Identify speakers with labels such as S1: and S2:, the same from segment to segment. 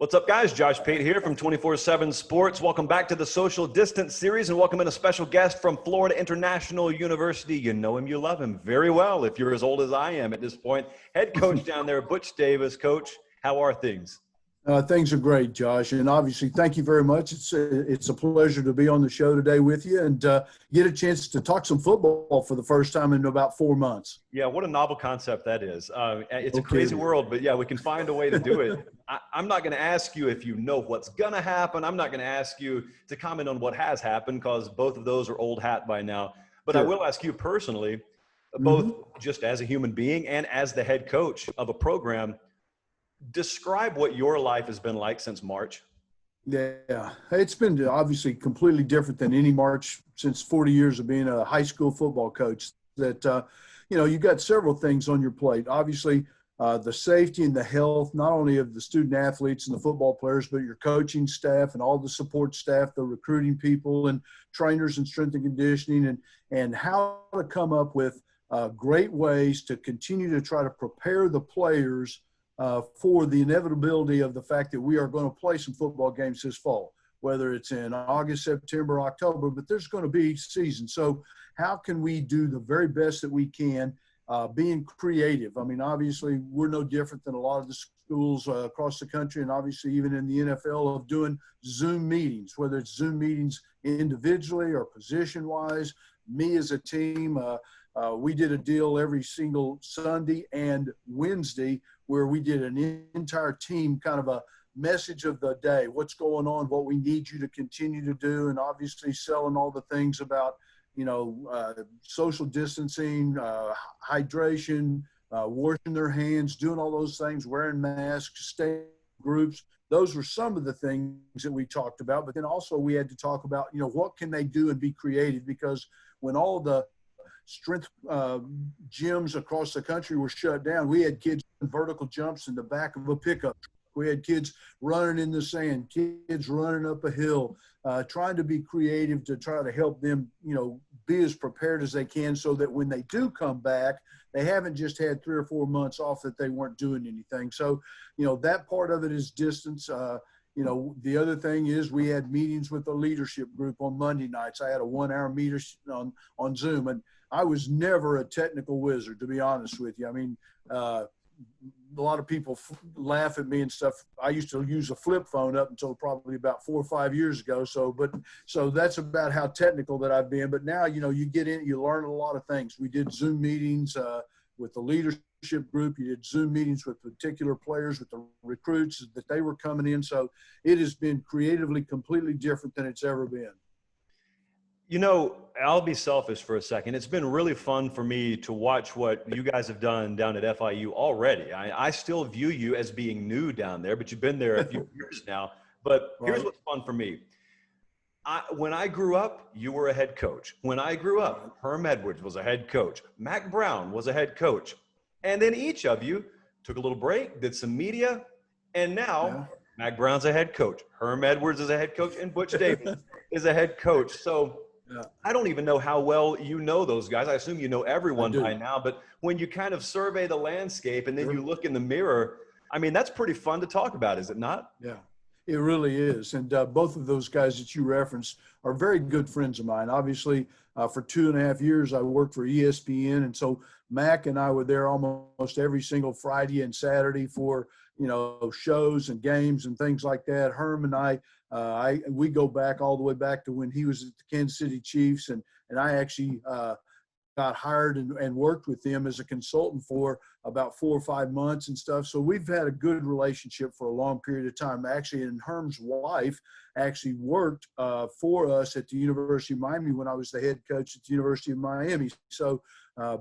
S1: What's up, guys? Josh Pate here from 24/7 Sports. Welcome back to the Social Distance Series, and welcome in a special guest from Florida International University. You know him, you love him very well if you're as old as I am at this point. Head coach down there, Butch Davis. Coach, how are things?
S2: Things are great, Josh, and obviously, thank you very much. It's a pleasure to be on the show today with you and get a chance to talk some football for the first time in about 4 months.
S1: Yeah, what a novel concept that is. It's a crazy world, but yeah, we can find a way to do it. I'm not going to ask you if you know what's going to happen. I'm not going to ask you to comment on what has happened because both of those are old hat by now. But sure. I will ask you personally, both just as a human being and as the head coach of a program, describe what your life has been like since March.
S2: Yeah, it's been obviously completely different than any March since 40 years of being a high school football coach. That, you got several things on your plate. Obviously, the safety and the health, not only of the student athletes and the football players, but your coaching staff and all the support staff, the recruiting people and trainers and strength and conditioning, and how to come up with great ways to continue to try to prepare the players for the inevitability of the fact that we are going to play some football games this fall, whether it's in August, September, October, but there's going to be season. So how can we do the very best that we can, being creative? I mean, obviously, we're no different than a lot of the schools across the country, and obviously even in the NFL, of doing Zoom meetings, whether it's Zoom meetings individually or position-wise. Me as a team, we did a deal every single Sunday and Wednesday where we did an entire team kind of a message of the day, what's going on, what we need you to continue to do, and obviously selling all the things about, social distancing, hydration, washing their hands, doing all those things, wearing masks, staying in groups. Those were some of the things that we talked about. But then also we had to talk about, what can they do and be creative, because when all the strength gyms across the country were shut down, we had kids doing vertical jumps in the back of a pickup. We had kids running in the sand, kids running up a hill, trying to be creative to try to help them, be as prepared as they can so that when they do come back, they haven't just had 3 or 4 months off that they weren't doing anything. So, that part of it is distance. The other thing is we had meetings with the leadership group on Monday nights. I had a 1-hour meeting on Zoom, and I was never a technical wizard, to be honest with you. I mean, a lot of people laugh at me and stuff. I used to use a flip phone up until probably about 4 or 5 years ago. So that's about how technical that I've been. But now, you get in, you learn a lot of things. We did Zoom meetings with the leadership group. You did Zoom meetings with particular players, with the recruits that they were coming in. So it has been creatively completely different than it's ever been.
S1: I'll be selfish for a second. It's been really fun for me to watch what you guys have done down at FIU already. I still view you as being new down there, but you've been there a few years now. But here's what's fun for me. When I grew up, you were a head coach. When I grew up, Herm Edwards was a head coach. Mac Brown was a head coach. And then each of you took a little break, did some media, and now Mac Brown's a head coach. Herm Edwards is a head coach, and Butch Davis is a head coach. So I don't even know how well you know those guys. I assume you know everyone by now, but when you kind of survey the landscape and then you look in the mirror, I mean, that's pretty fun to talk about, is it not?
S2: Yeah, it really is. And both of those guys that you referenced are very good friends of mine. Obviously, for 2.5 years, I worked for ESPN. And so Mac and I were there almost every single Friday and Saturday for, shows and games and things like that. Herm and we go back all the way back to when he was at the Kansas City Chiefs, and I actually got hired and worked with them as a consultant for about 4 or 5 months and stuff. So we've had a good relationship for a long period of time. Actually, and Herm's wife actually worked for us at the University of Miami when I was the head coach at the University of Miami. So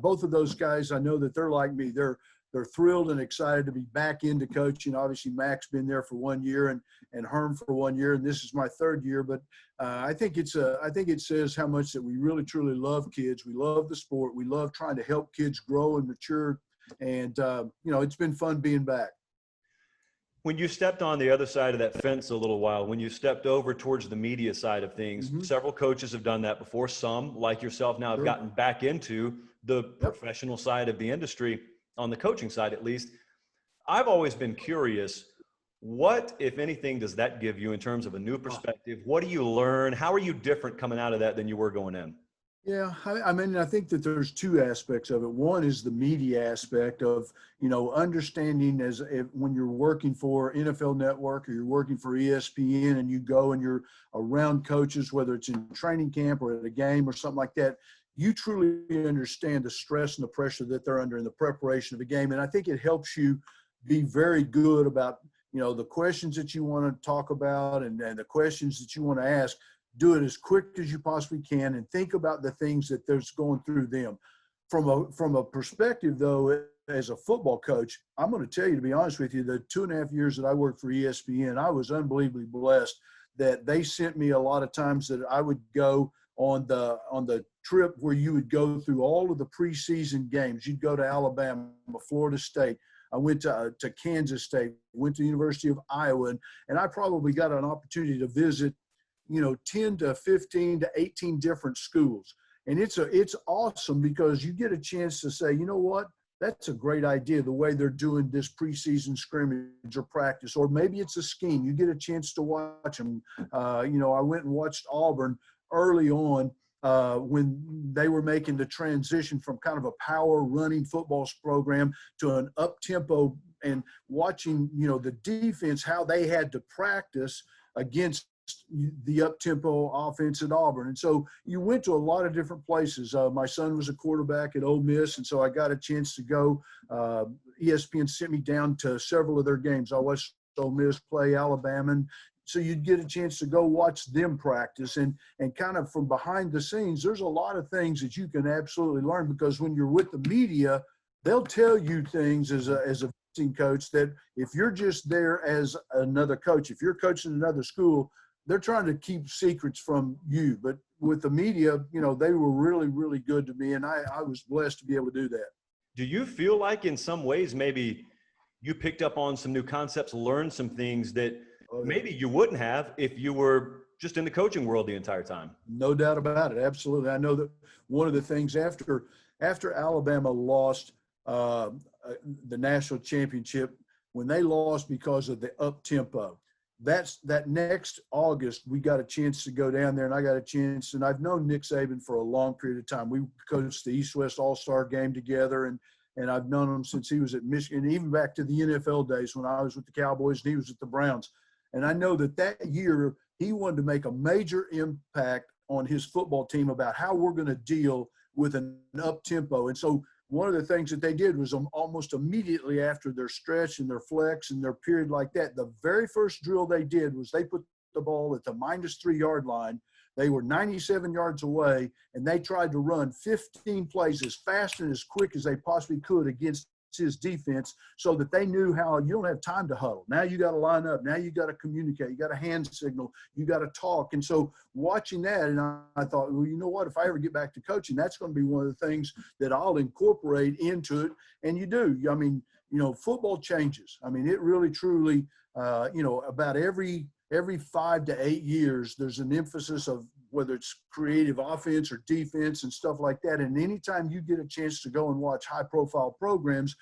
S2: both of those guys, I know that they're like me. They're thrilled and excited to be back into coaching. Obviously, Mac's been there for 1 year and Herm for 1 year, and this is my 3rd year. But I think it says how much that we really, truly love kids. We love the sport. We love trying to help kids grow and mature. And, it's been fun being back.
S1: When you stepped on the other side of that fence a little while, when you stepped over towards the media side of things, several coaches have done that before. Some, like yourself, now have gotten back into the professional side of the industry, on the coaching side at least. I've always been curious, What, if anything, does that give you in terms of a new perspective? What do you learn? How are you different coming out of that than you were going in?
S2: Yeah, I mean, I think that there's two aspects of it. One is the media aspect of, understanding as if when you're working for NFL Network or you're working for ESPN and you go and you're around coaches, whether it's in training camp or at a game or something like that, you truly understand the stress and the pressure that they're under in the preparation of a game. And I think it helps you be very good about, the questions that you want to talk about and the questions that you want to ask. Do it as quick as you possibly can and think about the things that there's going through them. From a perspective, though, as a football coach, I'm going to tell you, to be honest with you, the 2.5 years that I worked for ESPN, I was unbelievably blessed that they sent me a lot of times that I would go on the trip where you would go through all of the preseason games. You'd go to Alabama, Florida State. I went to Kansas State, went to the University of Iowa, and I probably got an opportunity to visit 10 to 15 to 18 different schools. And it's awesome because you get a chance to say, you know what, that's a great idea, the way they're doing this preseason scrimmage or practice, or maybe it's a scheme. You get a chance to watch them. I went and watched Auburn early on when they were making the transition from kind of a power running football program to an up-tempo, and watching, the defense, how they had to practice against the up-tempo offense at Auburn. And so you went to a lot of different places. My son was a quarterback at Ole Miss, and so I got a chance to go. ESPN sent me down to several of their games. I watched Ole Miss play Alabama. And so you'd get a chance to go watch them practice, and kind of from behind the scenes, there's a lot of things that you can absolutely learn, because when you're with the media, they'll tell you things as a visiting coach that if you're just there as another coach, if you're coaching another school, they're trying to keep secrets from you. But with the media, they were really, really good to me, and I was blessed to be able to do that.
S1: Do you feel like in some ways maybe you picked up on some new concepts, learned some things that maybe you wouldn't have if you were just in the coaching world the entire time?
S2: No doubt about it. Absolutely. I know that one of the things after Alabama lost the national championship, when they lost because of the up-tempo, that next August, we got a chance to go down there, and I got a chance, and I've known Nick Saban for a long period of time. We coached the East-West All-Star game together, and I've known him since he was at Michigan, even back to the NFL days when I was with the Cowboys and he was with the Browns. And I know that year he wanted to make a major impact on his football team about how we're going to deal with an up-tempo. And so one of the things that they did was almost immediately after their stretch and their flex and their period like that, the very first drill they did was they put the ball at the -3 yard line. They were 97 yards away, and they tried to run 15 plays as fast and as quick as they possibly could against his defense, so that they knew how you don't have time to huddle. Now you got to line up. Now you got to communicate. You got to hand signal. You got to talk. And so watching that, and I thought, well, you know what? If I ever get back to coaching, that's going to be one of the things that I'll incorporate into it. And you do. I mean, football changes. I mean, it really, truly, about every 5 to 8 years, there's an emphasis of whether it's creative offense or defense and stuff like that. And anytime you get a chance to go and watch high-profile programs,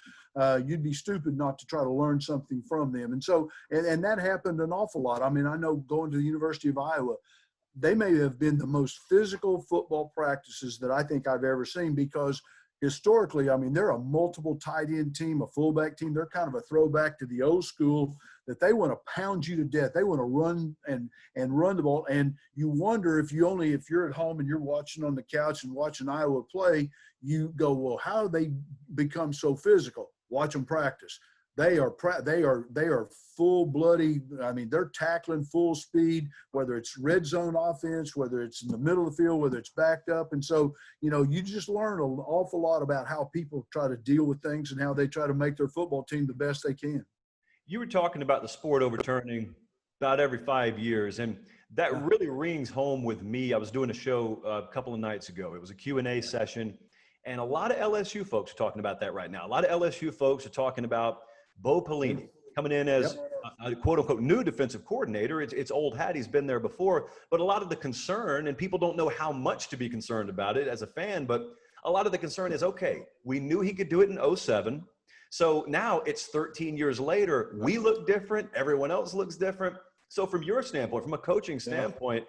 S2: you'd be stupid not to try to learn something from them. And so, and that happened an awful lot. I mean, I know going to the University of Iowa, they may have been the most physical football practices that I think I've ever seen, because historically, I mean, they're a multiple tight end team, a fullback team. They're kind of a throwback to the old school, that they want to pound you to death. They want to run and run the ball. And you wonder if you're at home and you're watching on the couch and watching Iowa play, you go, well, how do they become so physical? Watch them practice. They are full bloody. I mean, they're tackling full speed, whether it's red zone offense, whether it's in the middle of the field, whether it's backed up. And so, you just learn an awful lot about how people try to deal with things and how they try to make their football team the best they can.
S1: You were talking about the sport overturning about every 5 years, and that really rings home with me. I was doing a show a couple of nights ago. It was a Q&A session, and a lot of LSU folks are talking about that right now. A lot of LSU folks are talking about Bo Pelini coming in as a quote-unquote new defensive coordinator. It's old hat. He's been there before. But a lot of the concern, and people don't know how much to be concerned about it as a fan, but a lot of the concern is, okay, we knew he could do it in 2007. So now it's 13 years later. We look different. Everyone else looks different. So from your standpoint, from a coaching standpoint,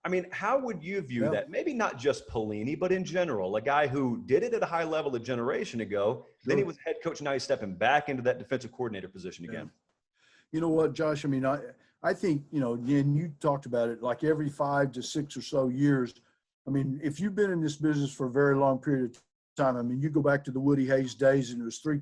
S1: I mean, how would you view that? Maybe not just Pelini, but in general, a guy who did it at a high level a generation ago, then he was head coach, now he's stepping back into that defensive coordinator position again.
S2: You know what, Josh? I mean, I think, you know, and you talked about it, like every 5 to 6 or so years. I mean, if you've been in this business for a very long period of time, I mean, you go back to the Woody Hayes days and it was 3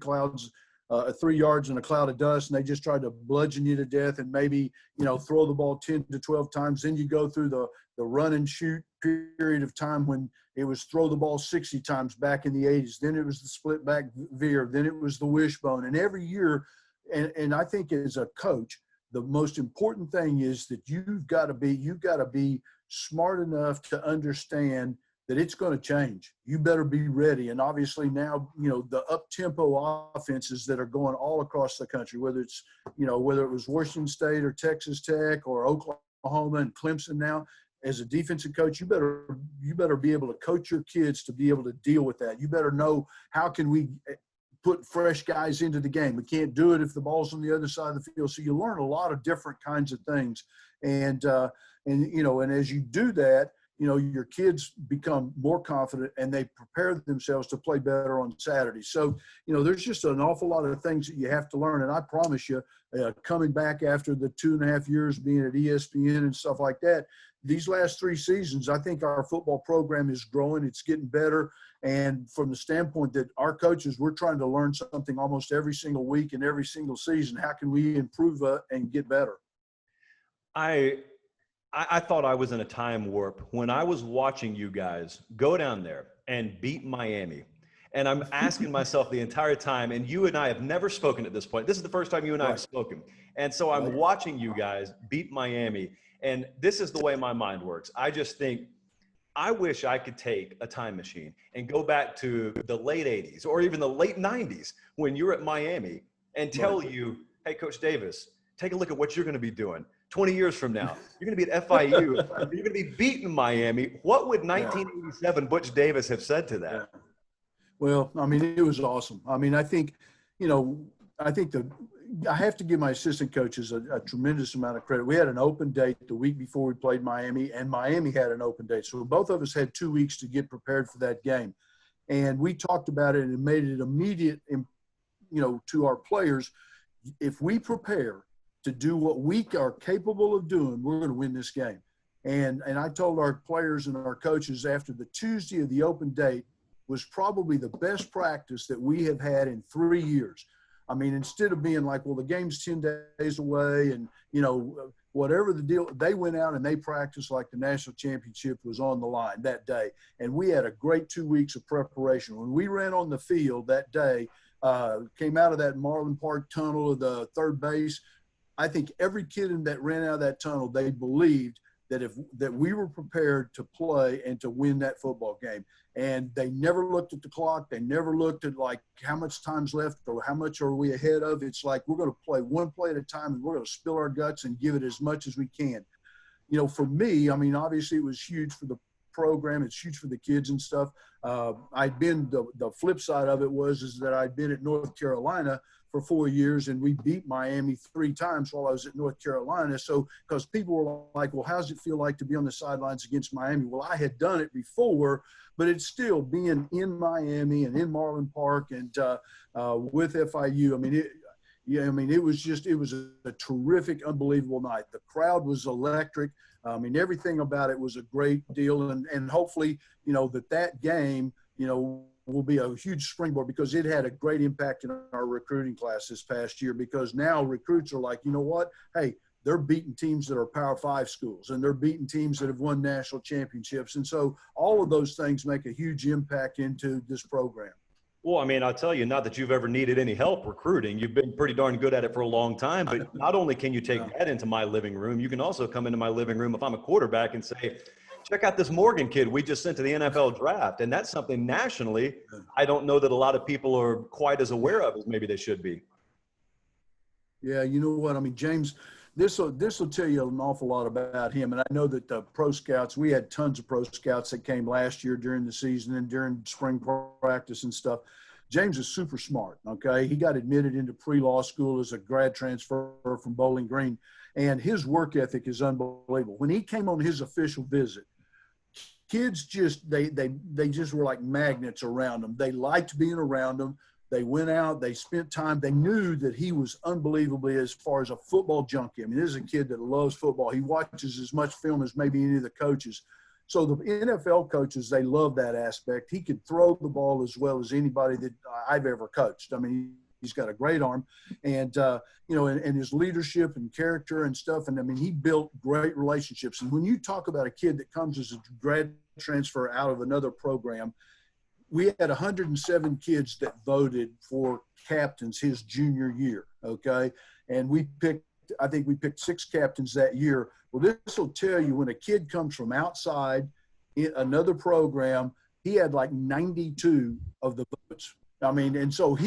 S2: yards and a cloud of dust, and they just tried to bludgeon you to death and maybe, you know, throw the ball 10 to 12 times. Then you go through the run and shoot period of time when it was throw the ball 60 times back in the 80s. Then it was the split back veer. Then it was the wishbone. And every year, and I think as a coach, the most important thing is that you've got to be smart enough to understand that it's going to change. You better be ready. And obviously now, you know, the up-tempo offenses that are going all across the country, whether it's, you know, whether it was Washington State or Texas Tech or Oklahoma and Clemson now, as a defensive coach, you better be able to coach your kids to be able to deal with that. You better know, how can we put fresh guys into the game? We can't do it if the ball's on the other side of the field. So you learn a lot of different kinds of things. And you know, and as you do that, you know, your kids become more confident and they prepare themselves to play better on Saturday. So, you know, there's just an awful lot of things that you have to learn. And I promise you, coming back after the 2.5 years being at ESPN and stuff like that, these last 3 seasons, I think our football program is growing. It's getting better. And from the standpoint that our coaches, we're trying to learn something almost every single week and every single season. How can we improve and get better?
S1: I thought I was in a time warp when I was watching you guys go down there and beat Miami. And I'm asking myself the entire time, and you and I have never spoken at this point. This is the first time you and I have spoken. And so I'm watching you guys beat Miami. And this is the way my mind works. I just think, I wish I could take a time machine and go back to the late 80s or even the late 90s when you're at Miami and tell you, hey, Coach Davis, take a look at what you're going to be doing 20 years from now. You're going to be at FIU. You're going to be beating Miami. What would 1987 Butch Davis have said to that?
S2: Yeah. Well, I mean, it was awesome. I mean, I think, you know, I have to give my assistant coaches a tremendous amount of credit. We had an open date the week before we played Miami, and Miami had an open date. So both of us had 2 weeks to get prepared for that game. And we talked about it and made it immediate, you know, to our players. If we prepare to do what we are capable of doing, we're going to win this game. And I told our players and our coaches after the Tuesday of the open date was probably the best practice that we have had in 3 years. I mean, instead of being like, well, the game's 10 days away and, you know, whatever the deal, they went out and they practiced like the national championship was on the line that day. And we had a great 2 weeks of preparation. When we ran on the field that day, came out of that Marlin Park tunnel of the third base, I think every kid that ran out of that tunnel, they believed that we were prepared to play and to win that football game. And they never looked at the clock. They never looked at like how much time's left or how much are we ahead of. It's like, we're going to play one play at a time and we're going to spill our guts and give it as much as we can. You know, for me, I mean, obviously it was huge for the program. It's huge for the kids and stuff. I'd been, the flip side of it is that I'd been at North Carolina for 4 years, and we beat Miami 3 times while I was at North Carolina. So, because people were like, well, how does it feel like to be on the sidelines against Miami? Well, I had done it before, but it's still being in Miami and in Marlin Park and with FIU. I mean, it was a terrific, unbelievable night. The crowd was electric. I mean, everything about it was a great deal. And hopefully, you know, that game, you know, will be a huge springboard because it had a great impact in our recruiting class this past year, because now recruits are like, you know what, hey, they're beating teams that are Power 5 schools and they're beating teams that have won national championships. And so all of those things make a huge impact into this program.
S1: Well, I mean, I'll tell you, not that you've ever needed any help recruiting. You've been pretty darn good at it for a long time. But not only can you take that into my living room, you can also come into my living room if I'm a quarterback and say, check out this Morgan kid we just sent to the NFL draft. And that's something nationally I don't know that a lot of people are quite as aware of as maybe they should be.
S2: Yeah, you know what? I mean, James, this will tell you an awful lot about him. And I know that the pro scouts, we had tons of pro scouts that came last year during the season and during spring practice and stuff. James is super smart, okay? He got admitted into pre-law school as a grad transfer from Bowling Green, and his work ethic is unbelievable. When he came on his official visit, kids just, they just were like magnets around him. They liked being around him. They went out, they spent time. They knew that he was unbelievably as far as a football junkie. I mean, this is a kid that loves football. He watches as much film as maybe any of the coaches. So the NFL coaches, they love that aspect. He could throw the ball as well as anybody that I've ever coached. I mean, he's got a great arm, and and his leadership and character and stuff. And I mean, he built great relationships. And when you talk about a kid that comes as a grad transfer out of another program, we had 107 kids that voted for captains his junior year. Okay, and I think we picked 6 captains that year. Well, this will tell you when a kid comes from outside in another program, he had like 92 of the votes. I mean, and so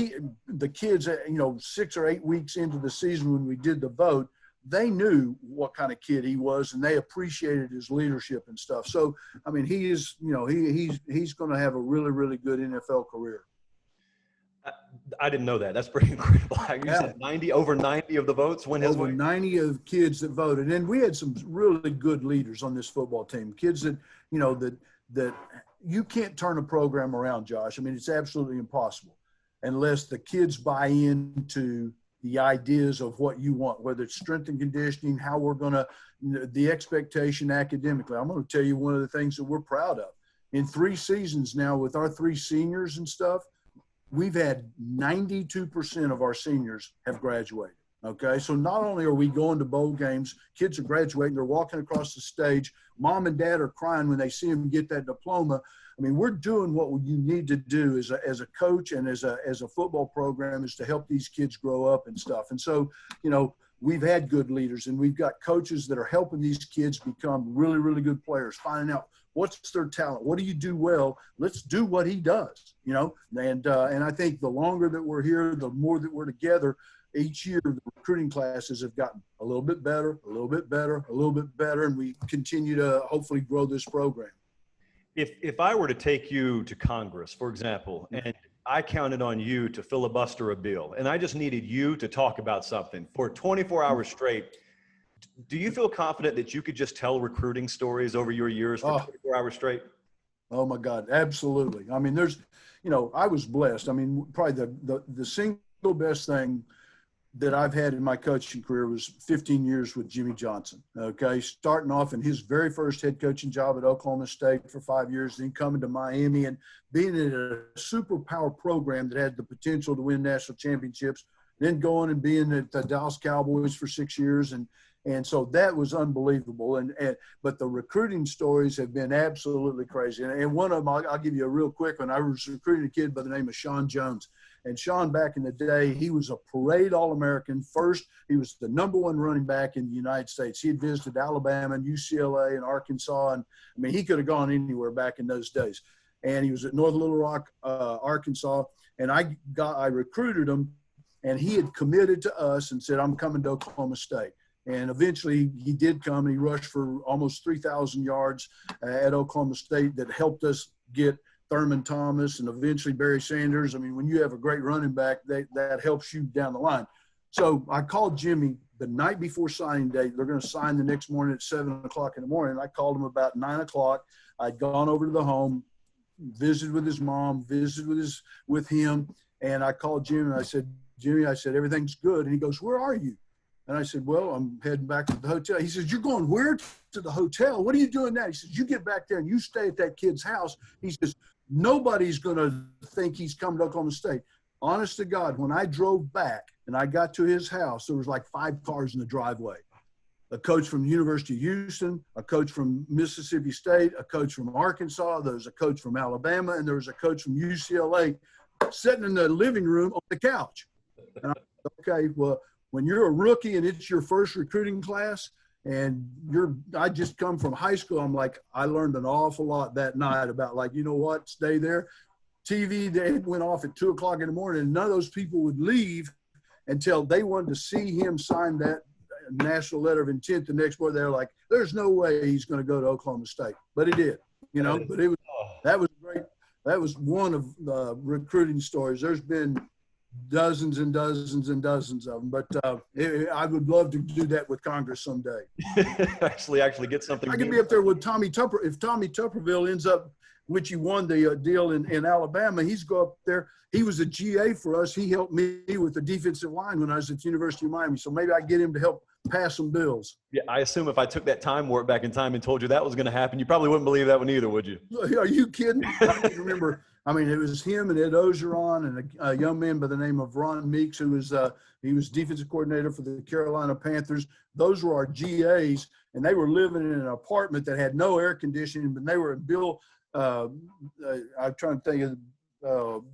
S2: the kids, 6 or 8 weeks into the season when we did the vote, they knew what kind of kid he was, and they appreciated his leadership and stuff. So, I mean, he is, he's going to have a really, really good NFL career.
S1: I didn't know that. That's pretty incredible. You said over 90 of the votes went his way?
S2: Over 90 of kids that voted. And we had some really good leaders on this football team, kids that, that you can't turn a program around, Josh. I mean, it's absolutely impossible unless the kids buy into the ideas of what you want, whether it's strength and conditioning, how we're going to, the expectation academically. I'm going to tell you one of the things that we're proud of. In 3 seasons now with our 3 seniors and stuff, we've had 92% of our seniors have graduated. Okay, so not only are we going to bowl games, kids are graduating, they're walking across the stage, mom and dad are crying when they see them get that diploma. I mean, we're doing what you need to do as a coach and as a football program is to help these kids grow up and stuff. And so, we've had good leaders, and we've got coaches that are helping these kids become really, really good players, finding out what's their talent, what do you do well, let's do what he does, and I think the longer that we're here, the more that we're together. Each year, the recruiting classes have gotten a little bit better, a little bit better, a little bit better, and we continue to hopefully grow this program.
S1: If I were to take you to Congress, for example, and I counted on you to filibuster a bill, and I just needed you to talk about something for 24 hours straight, do you feel confident that you could just tell recruiting stories over your years for 24 hours straight?
S2: Oh my God, absolutely. I mean, I was blessed. I mean, probably the single best thing that I've had in my coaching career was 15 years with Jimmy Johnson. Okay, starting off in his very first head coaching job at Oklahoma State for 5 years, then coming to Miami and being in a superpower program that had the potential to win national championships, then going and being at the Dallas Cowboys for 6 years. And so that was unbelievable. But the recruiting stories have been absolutely crazy. And one of them, I'll give you a real quick one. I was recruiting a kid by the name of Sean Jones. And Sean, back in the day, he was a parade All-American. First, he was the #1 running back in the United States. He had visited Alabama and UCLA and Arkansas. And, I mean, he could have gone anywhere back in those days. And he was at North Little Rock, Arkansas. And I recruited him, and he had committed to us and said, I'm coming to Oklahoma State. And eventually he did come, and he rushed for almost 3,000 yards at Oklahoma State that helped us get Thurman Thomas and eventually Barry Sanders. I mean, when you have a great running back, that helps you down the line. So I called Jimmy the night before signing day. They're going to sign the next morning at 7 o'clock in the morning. I called him about 9 o'clock. I'd gone over to the home, visited with his mom, visited with him. And I called Jimmy and I said, Jimmy, everything's good. And he goes, where are you? And I said, well, I'm heading back to the hotel. He says, you're going where? To the hotel? What are you doing now? He says, you get back there and you stay at that kid's house. He says, nobody's going to think he's coming to Oklahoma State. Honest to God, when I drove back and I got to his house, there was like 5 cars in the driveway. A coach from the University of Houston, a coach from Mississippi State, a coach from Arkansas, there was a coach from Alabama, and there was a coach from UCLA sitting in the living room on the couch. And I said, okay, well, when you're a rookie and it's your first recruiting class and I just come from high school, I'm like, I learned an awful lot that night about like, you know what, stay there. TV, they went off at 2 o'clock in the morning, and none of those people would leave until they wanted to see him sign that national letter of intent the next morning. They're like, there's no way he's going to go to Oklahoma State, but he did, but that was great. that was one of the recruiting stories. There's been dozens and dozens and dozens of them, but I would love to do that with Congress someday.
S1: actually get something.
S2: I could be up there with Tommy Tupper. If Tommy Tupperville ends up, which he won the deal in Alabama, he's go up there. He was a GA for us. He helped me with the defensive line when I was at the University of Miami. So maybe I get him to help pass some bills.
S1: Yeah, I assume if I took that time warp back in time and told you that was going to happen, you probably wouldn't believe that one either, would you?
S2: Are you kidding? I can remember. I mean, it was him and Ed Ogeron and a young man by the name of Ron Meeks, who was he was defensive coordinator for the Carolina Panthers. Those were our GAs, and they were living in an apartment that had no air conditioning, but they were Bill. I'm trying to think of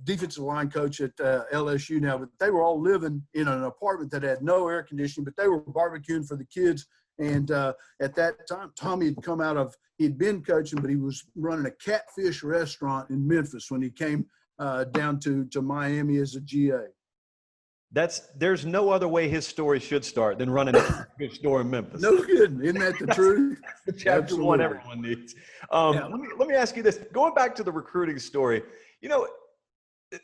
S2: defensive line coach at LSU now, but they were all living in an apartment that had no air conditioning, but they were barbecuing for the kids. And at that time, Tommy had come out of, he'd been coaching, but he was running a catfish restaurant in Memphis when he came down to Miami as a GA.
S1: There's no other way his story should start than running a good store in Memphis.
S2: No kidding. Isn't that the truth?
S1: Chapter
S2: Absolutely.
S1: one everyone needs. Let me ask you this. Going back to the recruiting story, you know,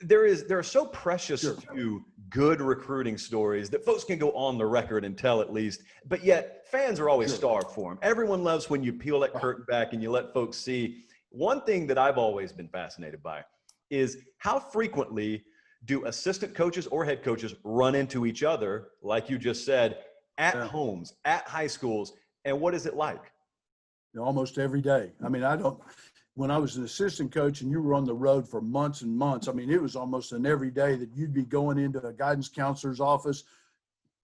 S1: they're so precious to good recruiting stories that folks can go on the record and tell at least, but yet fans are always starved for them. Everyone loves when you peel that curtain back and you let folks see. One thing that I've always been fascinated by is how frequently do assistant coaches or head coaches run into each other, like you just said, at homes, at high schools, and what is it like?
S2: Almost every day. I mean, when I was an assistant coach and you were on the road for months and months, I mean, it was almost an every day that you'd be going into a guidance counselor's office.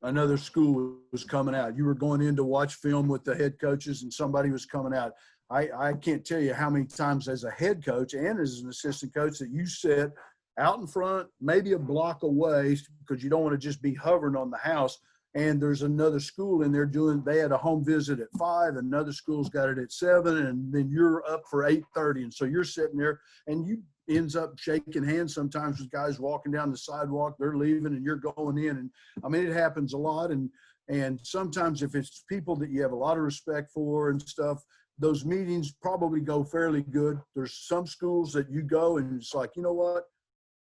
S2: Another school was coming out. You were going in to watch film with the head coaches and somebody was coming out. I can't tell you how many times as a head coach and as an assistant coach that you sit out in front, maybe a block away, because you don't want to just be hovering on the house. And there's another school in there they had a home visit at 5, another school's got it at 7, and then you're up for 8:30. And so you're sitting there and you ends up shaking hands sometimes with guys walking down the sidewalk, they're leaving and you're going in. And I mean, it happens a lot. And sometimes if it's people that you have a lot of respect for and stuff, those meetings probably go fairly good. There's some schools that you go and it's like, you know what?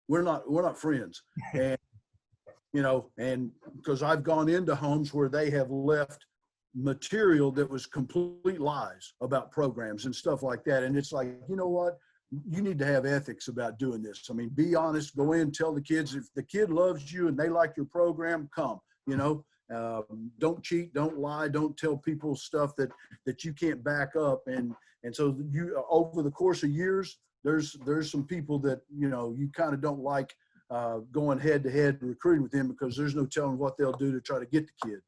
S2: We're not friends. And you know, and because I've gone into homes where they have left material that was complete lies about programs and stuff like that. And it's like, you know what? You need to have ethics about doing this. I mean, be honest, go in, tell the kids, if the kid loves you and they like your program, come, you know, don't cheat, don't lie, don't tell people stuff that you can't back up. And so you, over the course of years, there's some people that, you know, you kind of don't like going head-to-head recruiting with them because there's no telling what they'll do to try to get the kid.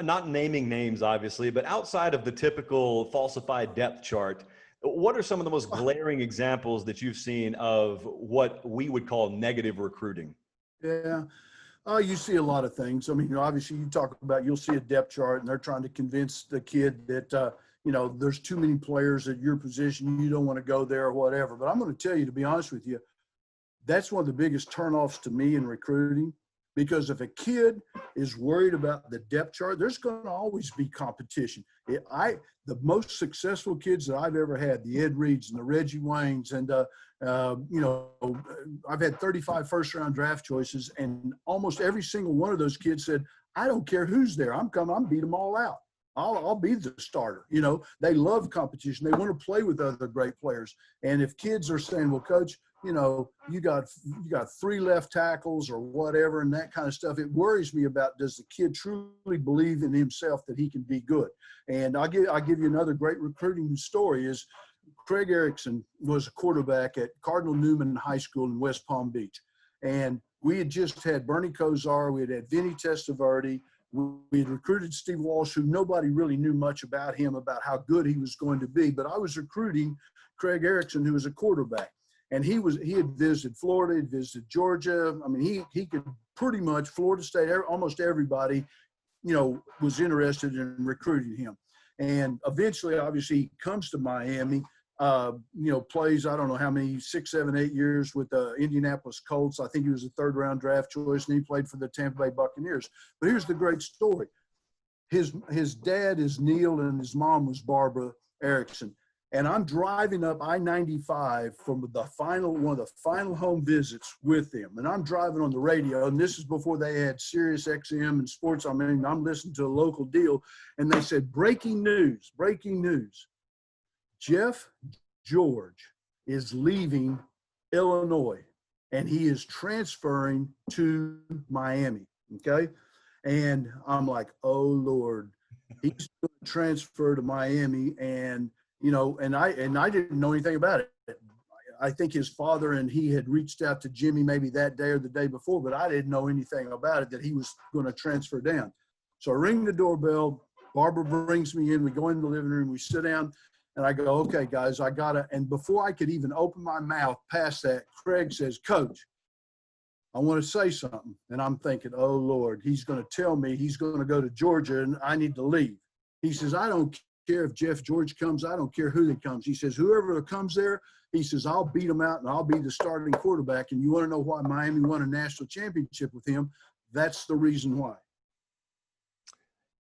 S1: Not naming names, obviously, but outside of the typical falsified depth chart, what are some of the most glaring examples that you've seen of what we would call negative recruiting?
S2: Yeah. You see a lot of things. I mean, you know, obviously you talk about, you'll see a depth chart and they're trying to convince the kid that, you know, there's too many players at your position. You don't want to go there or whatever. But I'm going to tell you, to be honest with you, that's one of the biggest turnoffs to me in recruiting, because if a kid is worried about the depth chart, there's going to always be competition. The most successful kids that I've ever had, the Ed Reeds and the Reggie Waynes, and you know, I've had 35 first-round draft choices, and almost every single one of those kids said, "I don't care who's there. I'm coming. I'm beat them all out. I'll be the starter." You know, they love competition. They want to play with other great players. And if kids are saying, "Well, coach, you know, you got 3 left tackles or whatever," and that kind of stuff, it worries me about, does the kid truly believe in himself that he can be good? And I'll give you another great recruiting story is Craig Erickson was a quarterback at Cardinal Newman High School in West Palm Beach. And we had just had Bernie Kosar, we had had Vinny Testaverde, we had recruited Steve Walsh, who nobody really knew much about him, about how good he was going to be. But I was recruiting Craig Erickson, who was a quarterback. And he had visited Florida, he'd visited Georgia. I mean, he could pretty much, Florida State, almost everybody, you know, was interested in recruiting him. And eventually, obviously, he comes to Miami, you know, plays, I don't know how many, 6, 7, 8 years with the Indianapolis Colts. I think he was a 3rd-round draft choice, and he played for the Tampa Bay Buccaneers. But here's the great story. His dad is Neil, and his mom was Barbara Erickson. And I'm driving up I-95 from one of the final home visits with them. And I'm driving on the radio, and this is before they had Sirius XM and sports. I mean, I'm listening to a local deal, and they said, breaking news. Jeff George is leaving Illinois, and he is transferring to Miami, okay? And I'm like, oh, Lord, he's going to transfer to Miami, and and I didn't know anything about it. I think his father and he had reached out to Jimmy maybe that day or the day before, but I didn't know anything about it, that he was going to transfer down. So I ring the doorbell. Barbara brings me in. We go in the living room. We sit down, and I go, okay, guys, I got to. And before I could even open my mouth past that, Craig says, Coach, I want to say something. And I'm thinking, oh, Lord, he's going to tell me he's going to go to Georgia and I need to leave. He says, I don't care if Jeff George comes. I don't care who that comes. He says, whoever comes there, he says, I'll beat him out and I'll be the starting quarterback. And you want to know why Miami won a national championship with him? That's the reason why.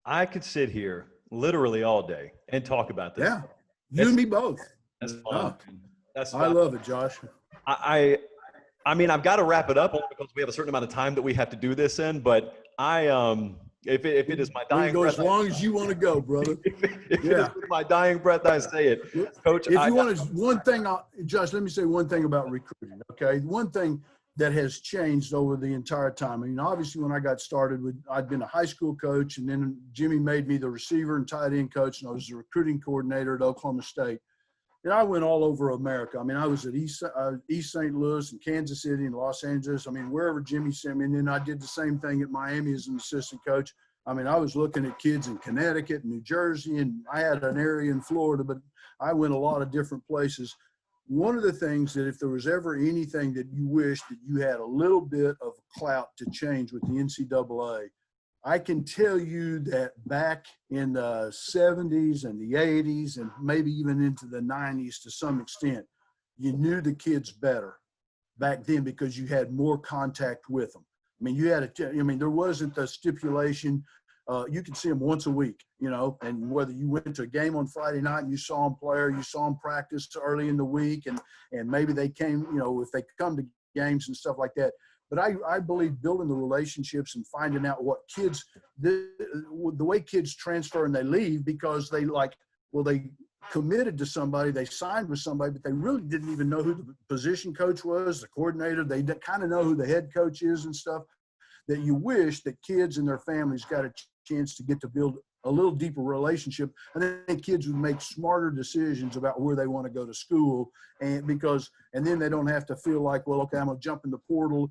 S1: I could sit here literally all day and talk about this.
S2: Yeah, you and me both.
S1: That's fun. That's fun.
S2: I love it, Josh.
S1: I mean, I've got to wrap it up only because we have a certain amount of time that we have to do this in. But if it is my dying breath,
S2: as long as you want to go, brother.
S1: if it is my dying breath, I say it, Coach.
S2: If you want to, one thing, Josh, let me say one thing about recruiting. Okay, one thing that has changed over the entire time. I mean, obviously, when I got started, I'd been a high school coach, and then Jimmy made me the receiver and tight end coach, and I was the recruiting coordinator at Oklahoma State. And I went all over America. I mean, I was at East St. Louis and Kansas City and Los Angeles. I mean, wherever Jimmy sent me. And then I did the same thing at Miami as an assistant coach. I mean, I was looking at kids in Connecticut and New Jersey, and I had an area in Florida, but I went a lot of different places. One of the things that if there was ever anything that you wish that you had a little bit of clout to change with the NCAA, I can tell you that back in the 70s and the 80s and maybe even into the 90s to some extent, you knew the kids better back then because you had more contact with them. I mean, there wasn't the stipulation. You could see them once a week, and whether you went to a game on Friday night and you saw them play or you saw them practice early in the week and maybe they came, if they come to games and stuff like that. But I believe building the relationships and finding out what kids, the way kids transfer and they leave because they committed to somebody, they signed with somebody, but they really didn't even know who the position coach was, the coordinator. They kind of know who the head coach is and stuff, that you wish that kids and their families got a chance to get to build a little deeper relationship. And then kids would make smarter decisions about where they want to go to school. And then they don't have to feel like, well, okay, I'm going to jump in the portal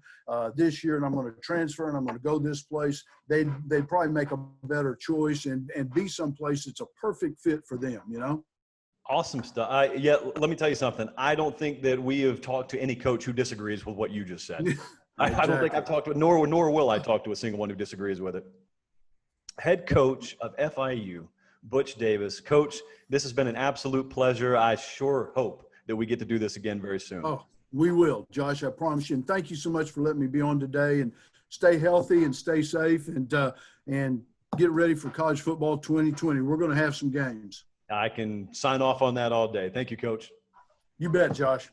S2: this year and I'm going to transfer and I'm going to go this place. They'd probably make a better choice and be someplace that's a perfect fit for them,
S1: Awesome stuff. Let me tell you something. I don't think that we have talked to any coach who disagrees with what you just said. Exactly. I don't think I've talked to it, nor will I talk to a single one who disagrees with it. Head coach of FIU, Butch Davis. Coach, this has been an absolute pleasure. I sure hope that we get to do this again very soon.
S2: Oh, we will, Josh, I promise you. And thank you so much for letting me be on today, and stay healthy and stay safe and get ready for college football 2020. We're going to have some games.
S1: I can sign off on that all day. Thank you, Coach.
S2: You bet, Josh.